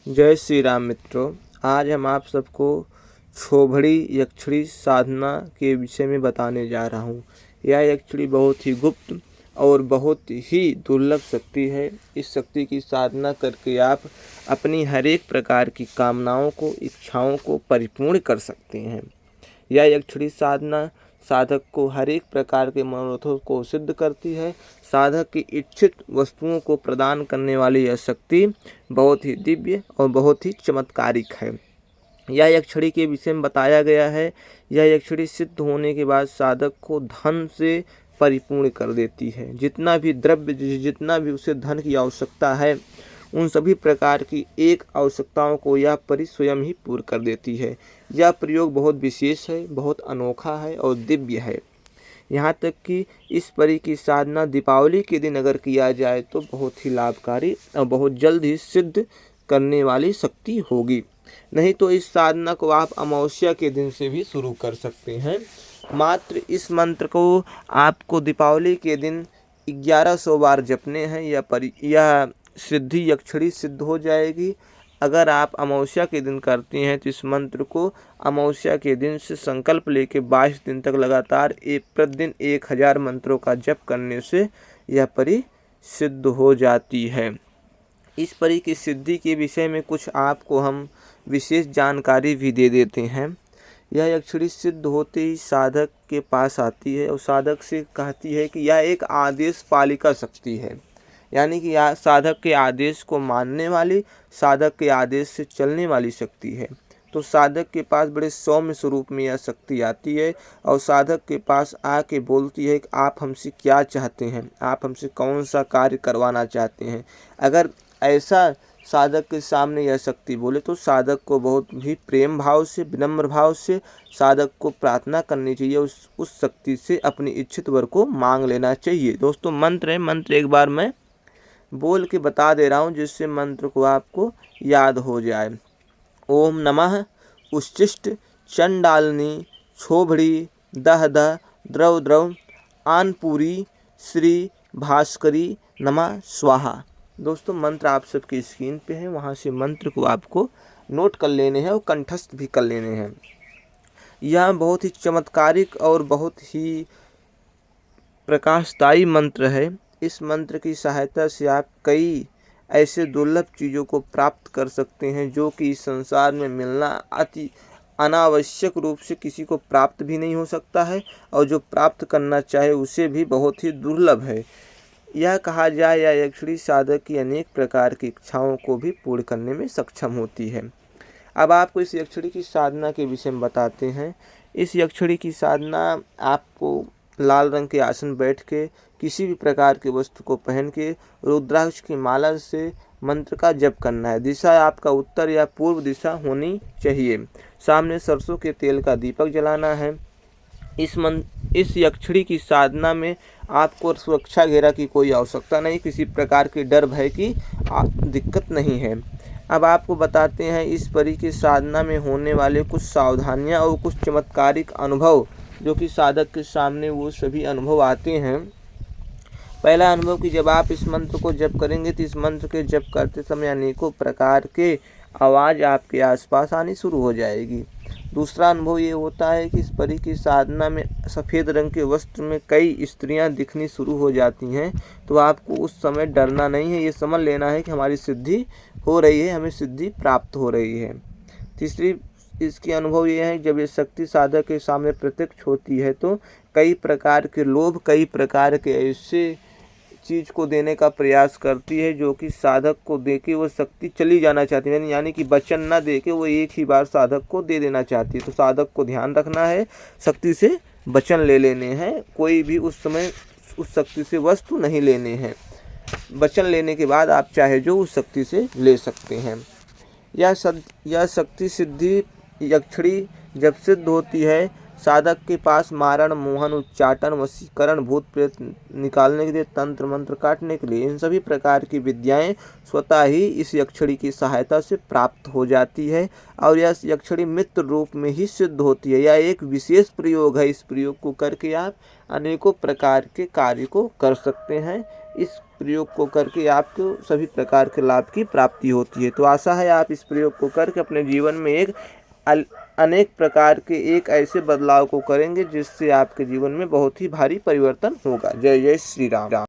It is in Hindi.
जय श्री राम मित्रों। आज हम आप सबको छोभड़ी यक्षिणी साधना के विषय में बताने जा रहा हूँ। यह यक्षिणी बहुत ही गुप्त और बहुत ही दुर्लभ शक्ति है। इस शक्ति की साधना करके आप अपनी हर एक प्रकार की कामनाओं को, इच्छाओं को परिपूर्ण कर सकते हैं। यह यक्षिणी साधना साधक को हर एक प्रकार के मनोरथों को सिद्ध करती है। साधक की इच्छित वस्तुओं को प्रदान करने वाली यह शक्ति बहुत ही दिव्य और बहुत ही चमत्कारिक है। यह यक्षिणी के विषय में बताया गया है। यह यक्षिणी सिद्ध होने के बाद साधक को धन से परिपूर्ण कर देती है। जितना भी द्रव्य, जितना भी उसे धन की आवश्यकता है, उन सभी प्रकार की एक आवश्यकताओं को यह परी स्वयं ही पूर्ण कर देती है। यह प्रयोग बहुत विशेष है, बहुत अनोखा है और दिव्य है। यहाँ तक कि इस परी की साधना दीपावली के दिन अगर किया जाए तो बहुत ही लाभकारी और बहुत जल्द ही सिद्ध करने वाली शक्ति होगी। नहीं तो इस साधना को आप अमावस्या के दिन से भी शुरू कर सकते हैं। मात्र इस मंत्र को आपको दीपावली के दिन 1100 बार जपने हैं। यह सिद्धि यक्षिणी सिद्ध हो जाएगी। अगर आप अमावस्या के दिन करते हैं तो इस मंत्र को अमावस्या के दिन से संकल्प लेके 22 दिन तक लगातार प्रतिदिन 1000 मंत्रों का जप करने से यह परी सिद्ध हो जाती है। इस परी की सिद्धि के विषय में कुछ आपको हम विशेष जानकारी भी दे देते हैं। यह यक्षिणी सिद्ध होते ही साधक के पास आती है और साधक से कहती है कि यह एक आदेश पालिका शक्ति है, यानी कि यह साधक के आदेश को मानने वाली, साधक के आदेश से चलने वाली शक्ति है। तो साधक के पास बड़े सौम्य स्वरूप में यह शक्ति आती है और साधक के पास आके बोलती है कि आप हमसे क्या चाहते हैं, आप हमसे कौन सा कार्य करवाना चाहते हैं। अगर ऐसा साधक के सामने यह शक्ति बोले तो साधक को बहुत ही प्रेम भाव से, विनम्र भाव से साधक को प्रार्थना करनी चाहिए। उस शक्ति से अपनी इच्छित वर को मांग लेना चाहिए। दोस्तों, मंत्र है, मंत्र एक बार मैं बोल के बता दे रहा हूँ जिससे मंत्र को आपको याद हो जाए। ओम नमः उच्छिष्ट चंडालिनी छोभड़ी दह दह द्रव द्रव आनपुरी श्री भास्करी नमः स्वाहा। दोस्तों, मंत्र आप सबकी स्क्रीन पे है, वहाँ से मंत्र को आपको नोट कर लेने हैं और कंठस्थ भी कर लेने हैं। यह बहुत ही चमत्कारिक और बहुत ही प्रकाशदायी मंत्र है। इस मंत्र की सहायता से आप कई ऐसे दुर्लभ चीज़ों को प्राप्त कर सकते हैं जो कि इस संसार में मिलना अति अनावश्यक रूप से किसी को प्राप्त भी नहीं हो सकता है और जो प्राप्त करना चाहे उसे भी बहुत ही दुर्लभ है। यह कहा जाए या यक्षिणी साधक की अनेक प्रकार की इच्छाओं को भी पूर्ण करने में सक्षम होती है। अब आपको इस यक्षिणी की साधना के विषय में बताते हैं। इस यक्षिणी की साधना आपको लाल रंग के आसन बैठ के किसी भी प्रकार की वस्तु को पहन के रुद्राक्ष की माला से मंत्र का जप करना है। दिशा आपका उत्तर या पूर्व दिशा होनी चाहिए। सामने सरसों के तेल का दीपक जलाना है। इस यक्षिणी की साधना में आपको सुरक्षा घेरा की कोई आवश्यकता नहीं, किसी प्रकार के डर भय की दिक्कत नहीं है। अब आपको बताते हैं इस परी की साधना में होने वाले कुछ सावधानियां और कुछ चमत्कारिक अनुभव जो कि साधक के सामने वो सभी अनुभव आते हैं। पहला अनुभव कि जब आप इस मंत्र को जप करेंगे तो इस मंत्र के जप करते समय अनेकों प्रकार के आवाज़ आपके आसपास आनी शुरू हो जाएगी। दूसरा अनुभव ये होता है कि इस परी की साधना में सफ़ेद रंग के वस्त्र में कई स्त्रियां दिखनी शुरू हो जाती हैं। तो आपको उस समय डरना नहीं है, ये समझ लेना है कि हमारी सिद्धि हो रही है, हमें सिद्धि प्राप्त हो रही है। तीसरी इसकी अनुभव ये है, जब ये शक्ति साधक के सामने प्रत्यक्ष होती है तो कई प्रकार के लोभ, कई प्रकार के ऐसे चीज़ को देने का प्रयास करती है जो कि साधक को दे के वो शक्ति चली जाना चाहती है, यानी कि वचन ना दे के वो एक ही बार साधक को दे देना चाहती है। तो साधक को ध्यान रखना है, शक्ति से वचन ले लेने हैं, कोई भी उस समय उस शक्ति से वस्तु नहीं लेने हैं। वचन लेने के बाद आप चाहे जो उस शक्ति से ले सकते हैं। यह शक्ति सिद्धि यक्षिणी जब सिद्ध होती है, साधक के पास मारण, मोहन, उच्चाटन, वशीकरण, भूत प्रेत निकालने के लिए, तंत्र मंत्र काटने के लिए, इन सभी प्रकार की विद्याएं स्वतः ही इस यक्षिणी की सहायता से प्राप्त हो जाती है और यह यक्षिणी मित्र रूप में ही सिद्ध होती है। यह एक विशेष प्रयोग है। इस प्रयोग को करके आप अनेकों प्रकार के कार्य को कर सकते हैं। इस प्रयोग को करके आपको सभी प्रकार के लाभ की प्राप्ति होती है। तो आशा है आप इस प्रयोग को करके अपने जीवन में अनेक प्रकार के एक ऐसे बदलाव को करेंगे जिससे आपके जीवन में बहुत ही भारी परिवर्तन होगा। जय जय श्री राम।